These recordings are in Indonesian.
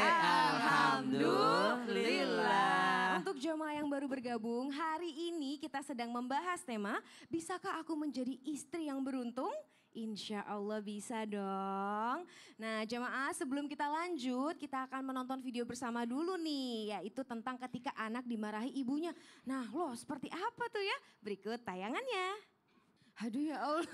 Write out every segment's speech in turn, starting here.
Alhamdulillah. Untuk jemaah yang baru bergabung, hari ini kita sedang membahas tema, bisakah aku menjadi istri yang beruntung? Insya Allah bisa dong. Nah jemaah, sebelum kita lanjut, kita akan menonton video bersama dulu nih, yaitu tentang ketika anak dimarahi ibunya. Nah loh, seperti apa tuh ya? Berikut tayangannya. Aduh ya Allah.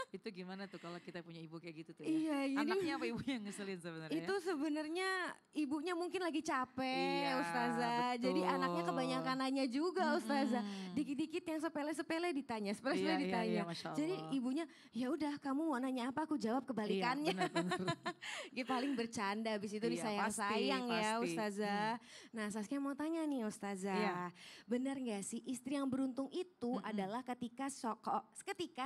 Itu gimana tuh kalau kita punya ibu kayak gitu tuh ya? Iya, Anaknya apa ibunya yang ngeselin sebenarnya? Itu sebenarnya ibunya mungkin lagi capek, iya, Ustazah. betul. Jadi anaknya kebanyakan nanya juga, Ustazah. Dikit-dikit yang sepele-sepele ditanya, sepele-sepele ditanya. Iya, jadi ibunya, ya udah kamu mau nanya apa, aku jawab kebalikannya. Iya, benar. Paling bercanda, habis itu disayang-sayang ya Ustazah. Nah Saskia mau tanya nih Ustazah, benar gak sih istri yang beruntung itu adalah ketika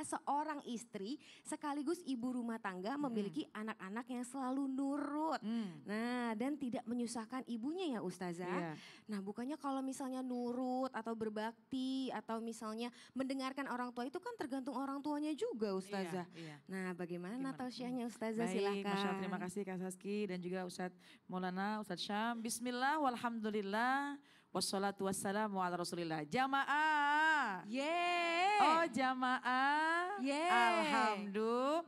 seorang istri sekaligus ibu rumah tangga memiliki anak-anak yang selalu nurut. Nah dan tidak menyusahkan ibunya ya Ustazah. Nah bukannya kalau misalnya nurut atau berbakti atau misalnya mendengarkan orang tua itu kan tergantung orang tuanya juga Ustazah. Nah bagaimana tausiahnya Ustazah, silahkan. Masya Allah, terima kasih Kak Saski dan juga Ustadz Maulana, Ustadz Syam. Bismillah, walhamdulillah. Wassalatu wassalamu ala rasulillah. Jamaah. Oh jamaah. Alhamdulillah.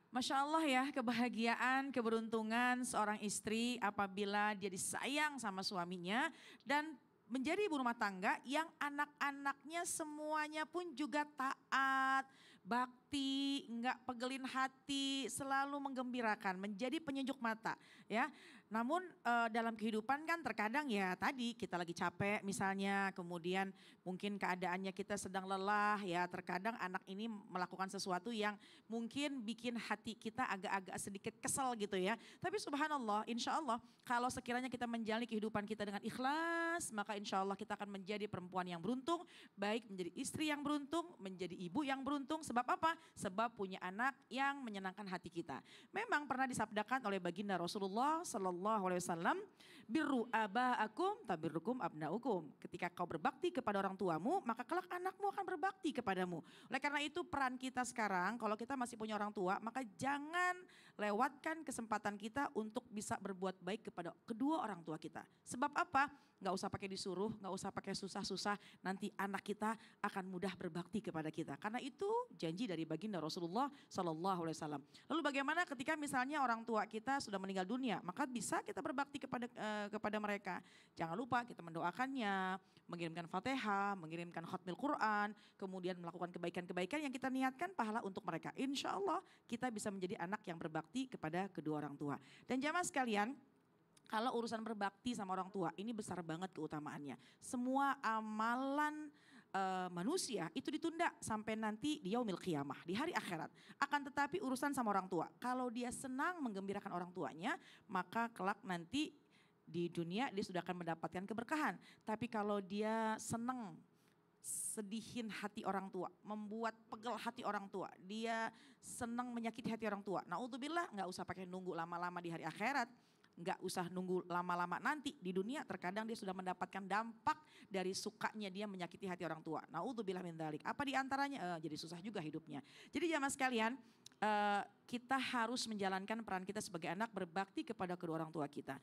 Masya Allah ya, kebahagiaan, keberuntungan seorang istri apabila dia disayang sama suaminya dan menjadi ibu rumah tangga yang anak-anaknya semuanya pun juga taat, bakti, enggak pegelin hati, selalu menggembirakan, menjadi penyejuk mata ya. Namun dalam kehidupan kan terkadang ya tadi kita lagi capek misalnya, kemudian mungkin keadaannya kita sedang lelah ya, terkadang anak ini melakukan sesuatu yang mungkin bikin hati kita agak-agak sedikit kesel gitu ya. Tapi subhanallah, insya Allah kalau sekiranya kita menjalani kehidupan kita dengan ikhlas, maka insya Allah kita akan menjadi perempuan yang beruntung, baik menjadi istri yang beruntung, menjadi ibu yang beruntung. Sebab apa? Sebab punya anak yang menyenangkan hati kita. Memang pernah disabdakan oleh baginda Rasulullah Sallallahu Alaihi Wasallam, birru abaakum tabirrukum abnaukum. Ketika kau berbakti kepada orang tuamu, maka kelak anakmu akan berbakti kepadamu. Oleh karena itu peran kita sekarang, kalau kita masih punya orang tua, maka jangan lewatkan kesempatan kita untuk bisa berbuat baik kepada kedua orang tua kita. Sebab apa? Nggak usah pakai disuruh, nggak usah pakai susah-susah, nanti anak kita akan mudah berbakti kepada kita. Karena itu janji dari baginda Rasulullah Sallallahu Alaihi Wasallam. Lalu bagaimana ketika misalnya orang tua kita sudah meninggal dunia, maka bisa kita berbakti kepada mereka. Jangan lupa kita mendoakannya, mengirimkan Fatihah, mengirimkan khatmil Quran, kemudian melakukan kebaikan-kebaikan yang kita niatkan pahala untuk mereka. Insya Allah kita bisa menjadi anak yang berbakti kepada kedua orang tua. Dan jamaah sekalian, kalau urusan berbakti sama orang tua ini besar banget keutamaannya. Semua amalan manusia itu ditunda sampai nanti di yaumil qiyamah, di hari akhirat. Akan tetapi urusan sama orang tua, kalau dia senang menggembirakan orang tuanya, maka kelak nanti di dunia dia sudah akan mendapatkan keberkahan. Tapi kalau dia senang sedihin hati orang tua, membuat pegel hati orang tua, dia senang menyakiti hati orang tua. Naudzubillah, nggak usah pakai nunggu lama-lama di hari akhirat. Nggak usah nunggu lama-lama nanti di dunia, terkadang dia sudah mendapatkan dampak dari sukanya dia menyakiti hati orang tua. Naudzubillah min dzalik. Apa diantaranya? Jadi susah juga hidupnya. Jadi jamaah sekalian, kita harus menjalankan peran kita sebagai anak berbakti kepada kedua orang tua kita.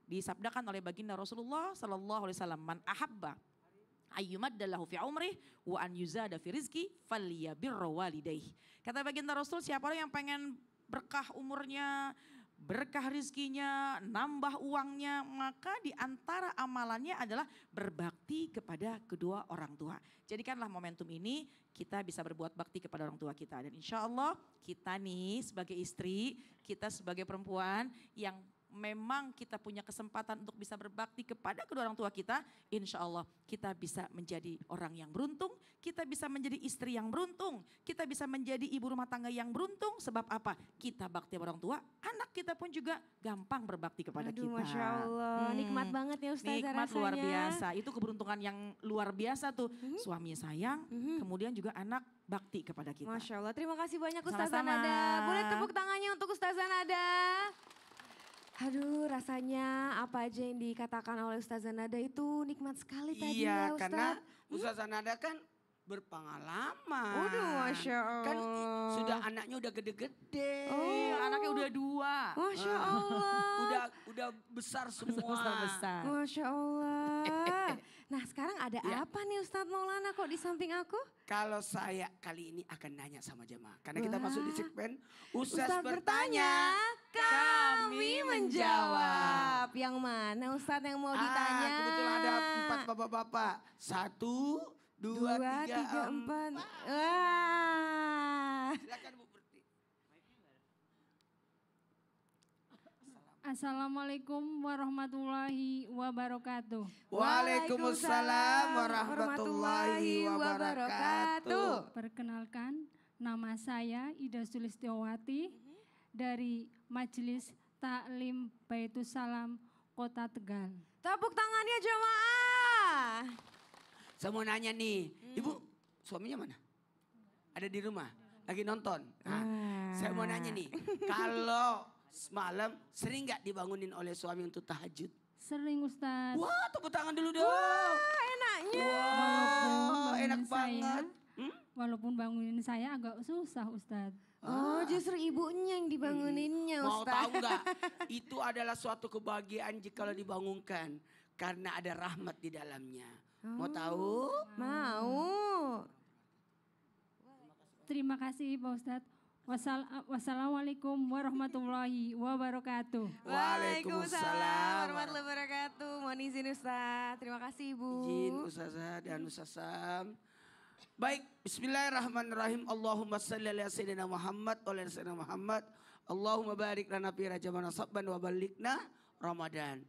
Disabdakan oleh baginda Rasulullah Sallallahu Alaihi Wasallam, man ahabba ayyumaddalahu fi umrih wa an yuzada fi rizki falyabirra walidayh. Kata baginda Rasul, siapa orang yang pengen berkah umurnya, berkah rizkinya, nambah uangnya, maka di antara amalannya adalah berbakti kepada kedua orang tua. Jadikanlah momentum ini kita bisa berbuat bakti kepada orang tua kita. Dan insya Allah kita nih sebagai istri, kita sebagai perempuan yang memang kita punya kesempatan untuk bisa berbakti kepada kedua orang tua kita, insya Allah kita bisa menjadi orang yang beruntung, kita bisa menjadi istri yang beruntung, kita bisa menjadi ibu rumah tangga yang beruntung. Sebab apa? Kita bakti orang tua, anak kita pun juga gampang berbakti kepada kita. Masya Allah, nikmat banget ya Ustazah nikmat rasanya. Luar biasa, itu keberuntungan yang luar biasa tuh. Suami sayang, kemudian juga anak bakti kepada kita. Masya Allah, terima kasih banyak Ustazah Sama-sama. Nada. Boleh tepuk tangannya untuk Ustazah Nada. Aduh, rasanya apa aja yang dikatakan oleh Ustazah Nada itu nikmat sekali tadi ya Iya, Ustaz. karena Ustazah Nada kan berpengalaman. Waduh, Masya Allah. Kan sudah anaknya udah gede-gede. Oh, anaknya udah 2. Masya Allah. Udah besar semua. Besar. Masya Allah. Nah sekarang ada apa nih Ustadz Maulana kok di samping aku? Kalau saya kali ini akan nanya sama jemaah. Karena kita masuk di segmen Ustadz bertanya, kami menjawab. Yang mana Ustadz yang mau ditanya? Kebetulan ada 4 bapak-bapak. 1, 2, 3, 4. Wah. Silakan Bu Perti. Assalamualaikum warahmatullahi wabarakatuh. Waalaikumsalam warahmatullahi wabarakatuh. Perkenalkan, nama saya Ida Sulistiawati dari Majelis Taklim Baitus Salam Kota Tegal. Tepuk tangannya jemaah. Saya mau nanya nih, Ibu suaminya mana? Ada di rumah, lagi nonton. Nah, saya mau nanya nih, kalau semalam sering nggak dibangunin oleh suami untuk tahajud? Sering Ustadz. Wah, tepuk tangan dulu dong. Wah, enaknya. Wah, enak banget. Walaupun bangunin saya agak susah Ustadz. Oh, justru ibunya yang dibanguninnya Mau Ustadz. tahu nggak? Itu adalah suatu kebahagiaan jika dibangunkan. Karena ada rahmat di dalamnya. Mau tahu? Mau. Terima kasih Pak Ustadz. Wassalamualaikum warahmatullahi wabarakatuh. Waalaikumsalam warahmatullahi wabarakatuh. Mohon izin Ustadz. Terima kasih Ibu. Izin Ustazah dan Ustazam. Baik, bismillahirrahmanirrahim. Allahumma salli ala sayyidina Muhammad wa ala sayyidina Muhammad. Allahumma barik lana fi Rajabana sabban wa balikna Ramadan.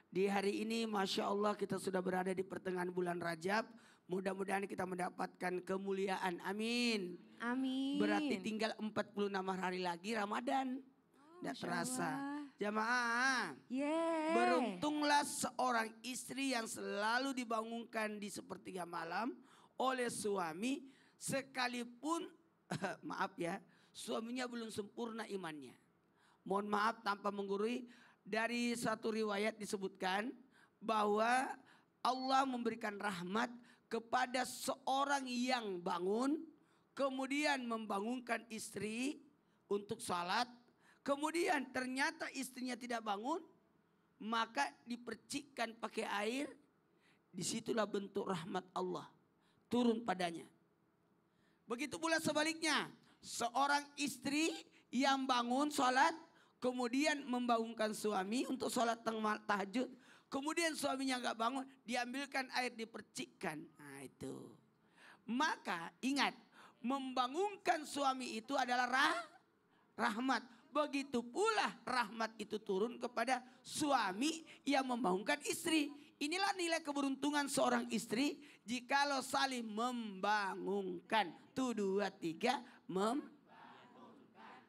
Di hari ini Masya Allah kita sudah berada di pertengahan bulan Rajab. Mudah-mudahan kita mendapatkan kemuliaan. Amin. Amin. Berarti tinggal 46 hari lagi Ramadan. Tidak terasa. Jamaah. Beruntunglah seorang istri yang selalu dibangunkan di sepertiga malam oleh suami. Sekalipun, maaf ya, suaminya belum sempurna imannya. Mohon maaf tanpa menggurui. Dari satu riwayat disebutkan bahwa Allah memberikan rahmat kepada seorang yang bangun, kemudian membangunkan istri untuk sholat, kemudian ternyata istrinya tidak bangun, maka dipercikkan pakai air, disitulah bentuk rahmat Allah turun padanya. Begitu pula sebaliknya, seorang istri yang bangun sholat, kemudian membangunkan suami untuk sholat tahajud, kemudian suaminya nggak bangun, diambilkan air dipercikkan. Nah itu. Maka ingat, membangunkan suami itu adalah rahmat. Begitu pula rahmat itu turun kepada suami yang membangunkan istri. Inilah nilai keberuntungan seorang istri jikalau saling membangunkan. 1, 2, 3,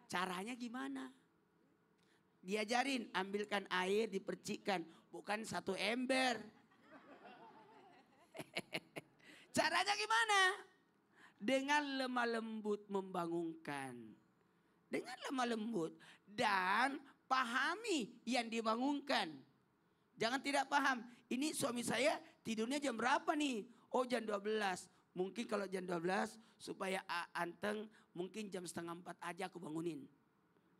caranya gimana? Diajarin, ambilkan air, dipercikkan. Bukan 1 ember. Caranya gimana? Dengan lemah lembut membangunkan. Dengan lemah lembut. Dan pahami yang dibangunkan. Jangan tidak paham. Ini suami saya tidurnya jam berapa nih? Oh jam 12. Mungkin kalau jam 12 supaya anteng mungkin jam 3:30 aja aku bangunin.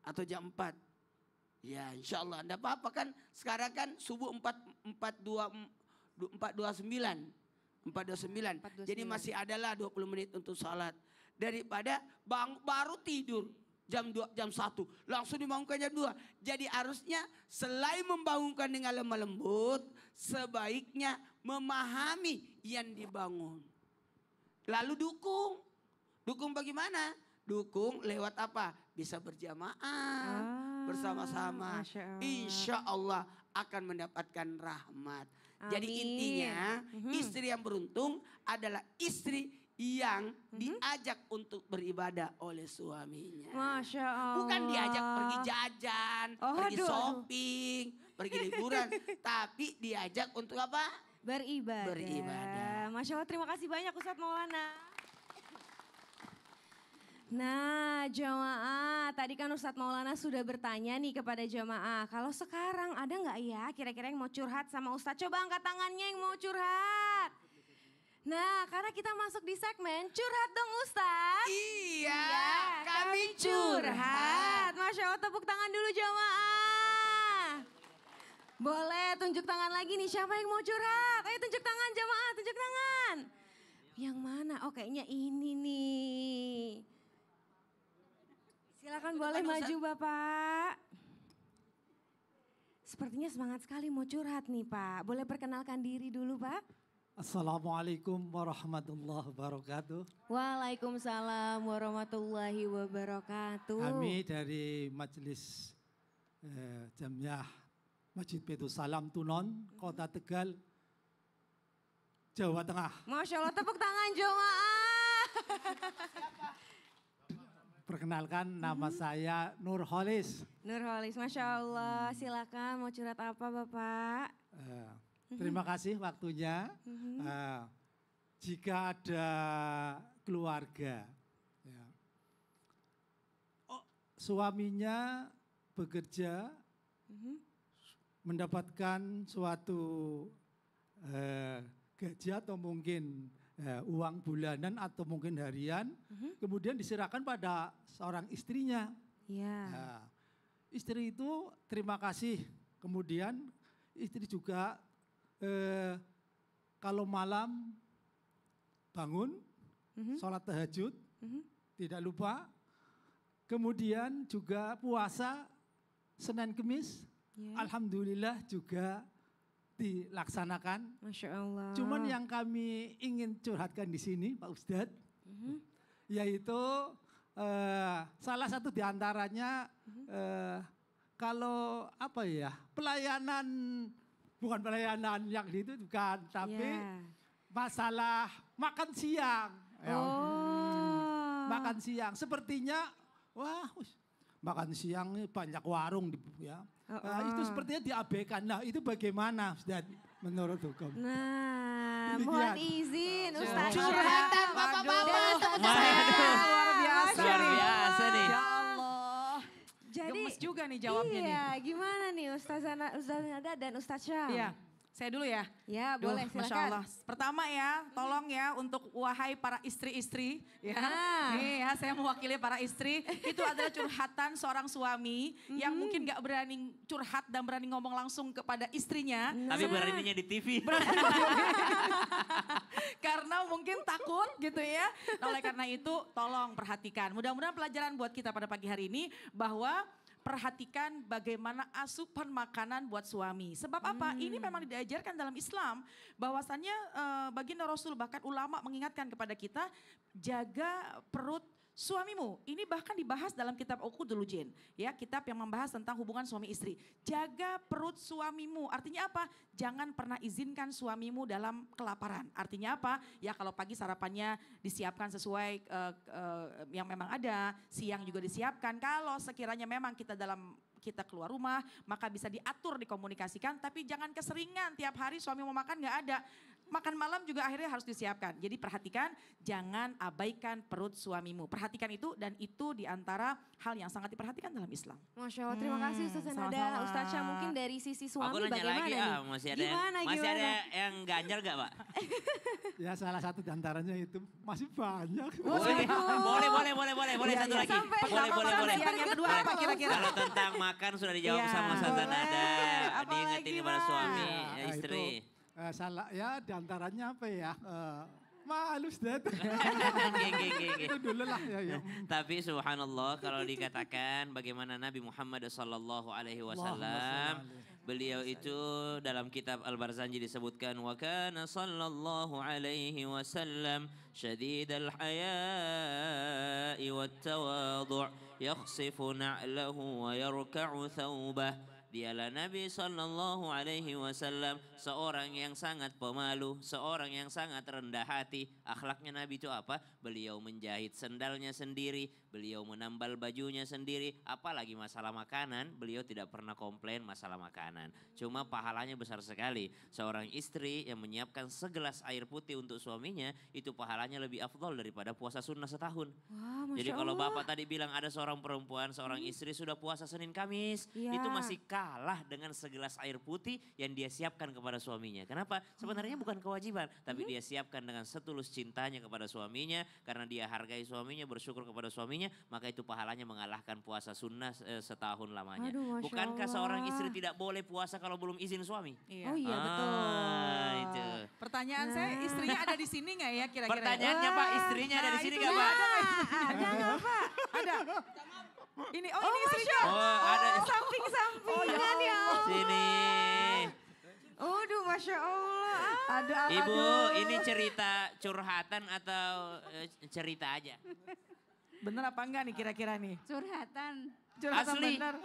Atau jam 4. Ya insya Allah, enggak apa-apa kan. Sekarang kan subuh 4:29. Jadi masih adalah 20 menit untuk salat. Daripada baru tidur jam 1. Langsung dibangunkan jam 2. Jadi harusnya selain membangunkan dengan lemah lembut. Sebaiknya memahami yang dibangun. Lalu dukung. Dukung bagaimana? Dukung lewat apa? Bisa berjamaah. Bersama-sama, insya Allah akan mendapatkan rahmat. Amin. Jadi intinya istri yang beruntung adalah istri yang diajak untuk beribadah oleh suaminya. Masya Allah. Bukan diajak pergi jajan, pergi shopping, pergi liburan. Tapi diajak untuk apa? Beribadah. Masya Allah, terima kasih banyak Ustadz Maulana. Nah jamaah, tadi kan Ustadz Maulana sudah bertanya nih kepada jamaah. Kalau sekarang ada nggak ya kira-kira yang mau curhat sama Ustadz? Coba angkat tangannya yang mau curhat. Nah, karena kita masuk di segmen curhat dong Ustaz. Iya, kami curhat. Masya Allah, tepuk tangan dulu jamaah. Boleh tunjuk tangan lagi nih, siapa yang mau curhat? Ayo tunjuk tangan jamaah, tunjuk tangan. Yang mana? Oh kayaknya ini nih. Silakan boleh maju Bapak. Sepertinya semangat sekali mau curhat nih Pak. Boleh perkenalkan diri dulu Pak? Assalamualaikum warahmatullahi wabarakatuh. Waalaikumsalam warahmatullahi wabarakatuh. Kami dari Majelis Jamiah Masjid Baitul Salam Tunon, Kota Tegal, Jawa Tengah. Masya Allah, tepuk tangan jemaah. Perkenalkan nama saya Nurholis. Nurholis, Masya Allah. Silakan mau curhat apa Bapak? Terima kasih waktunya. Jika ada keluarga, ya, suaminya bekerja, mendapatkan suatu gaji atau mungkin uang bulanan atau mungkin harian, kemudian diserahkan pada seorang istrinya. Nah, istri itu terima kasih, kemudian istri juga kalau malam bangun, sholat tahajud, tidak lupa. Kemudian juga puasa Senin Kemis, alhamdulillah juga dilaksanakan. Masya Allah. Cuman yang kami ingin curhatkan di sini Pak Ustadz, yaitu salah satu diantaranya kalau apa ya, pelayanan, bukan pelayanan yang itu bukan, tapi masalah makan siang. Makan siang, sepertinya wah makan siang banyak warung ya. Itu sepertinya diabaikan. Nah itu bagaimana Ustaz menurut hukum? Nah mohon izin Ustaz. Curhatan bapak-bapak. Luar biasa. Luar biasa nih. Ya Allah. Jadi gemes juga nih jawabnya nih. Iya, gimana nih Ustaz Nada dan Ustaz Syam? Iya, saya dulu ya. Ya boleh silakan. Masya Allah. Pertama ya, tolong ya untuk wahai para istri-istri ya. Nih ya, saya mewakili para istri. Itu adalah curhatan seorang suami yang mungkin gak berani curhat dan berani ngomong langsung kepada istrinya. Tapi beraninya di TV. Karena mungkin takut gitu ya. Nah, oleh karena itu tolong perhatikan. Mudah-mudahan pelajaran buat kita pada pagi hari ini bahwa perhatikan bagaimana asupan makanan buat suami. Sebab apa? Ini memang diajarkan dalam Islam. Bahwasannya baginda Rasul bahkan ulama mengingatkan kepada kita, jaga perut suamimu. Ini bahkan dibahas dalam kitab Uqudul Jin. Ya, kitab yang membahas tentang hubungan suami istri. Jaga perut suamimu. Artinya apa? Jangan pernah izinkan suamimu dalam kelaparan. Artinya apa? Ya kalau pagi sarapannya disiapkan sesuai yang memang ada. Siang juga disiapkan. Kalau sekiranya memang kita keluar rumah, maka bisa diatur, dikomunikasikan. Tapi jangan keseringan tiap hari suami mau makan gak ada. Makan malam juga akhirnya harus disiapkan. Jadi perhatikan, jangan abaikan perut suamimu. Perhatikan itu dan itu diantara hal yang sangat diperhatikan dalam Islam. Masya Allah, terima kasih Ustaz Nada. Ustaz Syam mungkin dari sisi suami bagaimana lagi, nih? Masih ada yang ganjal gak Pak? Ya salah satu diantaranya itu masih banyak. Boleh satu lagi. Boleh. Yang kedua apa kira-kira? Kalau tentang makan sudah dijawab sama Ustaz Nada. Diingetin pada suami, istri. Salah ya diantaranya apa ya? Malu Ustaz. Itu dulu lah ya. Tapi subhanallah kalau dikatakan bagaimana Nabi Muhammad SAW, beliau itu dalam kitab Al-Barzanji disebutkan wa kana sallallahu alaihi wasallam syadidal haya'i wat tawadhu' yakhsifu na'lahu wa yarka'u thawbah. Dialah Nabi Sallallahu Alaihi Wasallam seorang yang sangat pemalu, seorang yang sangat rendah hati. Akhlaknya Nabi itu apa? Beliau menjahit sendalnya sendiri, beliau menambal bajunya sendiri. Apalagi masalah makanan, beliau tidak pernah komplain masalah makanan. Cuma pahalanya besar sekali. Seorang istri yang menyiapkan segelas air putih untuk suaminya, itu pahalanya lebih afdol daripada puasa sunnah setahun. Wah, jadi kalau Bapak tadi bilang ada seorang perempuan, seorang istri sudah puasa Senin Kamis, itu masih kalah dengan segelas air putih yang dia siapkan kepada suaminya. Kenapa? Sebenarnya bukan kewajiban, tapi dia siapkan dengan setulus cintanya kepada suaminya, karena dia hargai suaminya, bersyukur kepada suaminya, maka itu pahalanya mengalahkan puasa sunnah setahun lamanya. Aduh, bukankah seorang istri tidak boleh puasa kalau belum izin suami? Iya. Oh iya betul. Itu. Pertanyaan saya, istrinya ada di sini nggak ya kira-kira? Pertanyaannya Pak, istrinya ada di sini nggak Pak? Ada nggak Pak? Ada. Ini, ini istrinya. Oh, ada. Samping-sampingan ya. Sini. Aduh, Masya Allah. Ada apa Ibu, tuh? ini cerita curhatan atau cerita aja? Bener apa enggak nih kira-kira nih? Curhatan. Curhatan Asli. bener.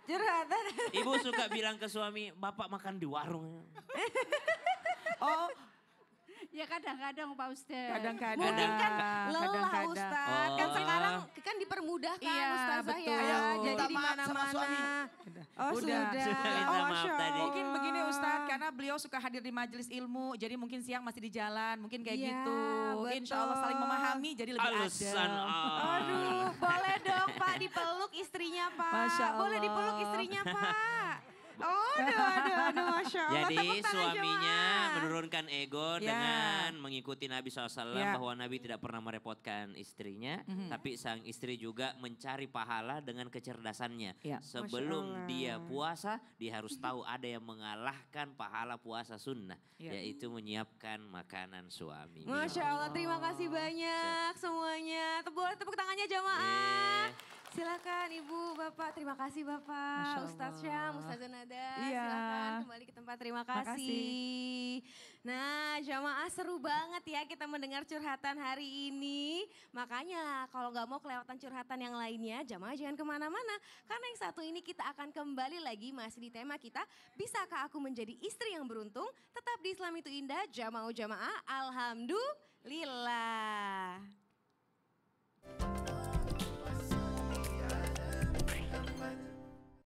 Curhatan. Ibu suka bilang ke suami, bapak makan di warung. Oh, Ya kadang-kadang Pak Ustadz. kadang-kadang. Mungkin kan lelah kadang-kadang. Ustaz. Kan Oh. sekarang kan dipermudahkan Iya, Ustazah betul. ya. Ayo, Jadi minta di maaf sama suami. mana-mana. Oh Udah. sudah. Minta Oh maaf Masya tadi. Allah. Mungkin begini Ustadz, karena beliau suka hadir di majelis ilmu, jadi mungkin siang masih di jalan, mungkin kayak Iya, gitu. Insya Allah saling betul. memahami, jadi lebih Alasan adem. Aduh, boleh dong Pak dipeluk istrinya Pak. Masya Boleh Allah. dipeluk istrinya Pak. Oh, aduh, Masya Allah. Jadi Tepuk tangan suaminya jemaah. menurunkan ego Ya. dengan mengikuti Nabi SAW Ya. bahwa Nabi tidak pernah merepotkan istrinya. Tapi sang istri juga mencari pahala dengan kecerdasannya. Ya. Sebelum Masya dia Allah. puasa, dia harus tahu ada yang mengalahkan pahala puasa sunnah. Ya. Yaitu menyiapkan makanan suami. Masya Allah, terima kasih banyak semuanya. Boleh tepuk tangannya jamaah. Silakan Ibu, Bapak. Terima kasih Bapak. Masya Allah. Ustaz Syam, Ustazah Nada. Iya. Silakan kembali ke tempat. Terima kasih. Makasih. Nah, jamaah seru banget ya kita mendengar curhatan hari ini. Makanya kalau nggak mau kelewatan curhatan yang lainnya, jamaah jangan kemana-mana. Karena yang satu ini kita akan kembali lagi masih di tema kita. Bisakah aku menjadi istri yang beruntung? Tetap di Islam itu indah, jamaah-jamaah. Alhamdulillah.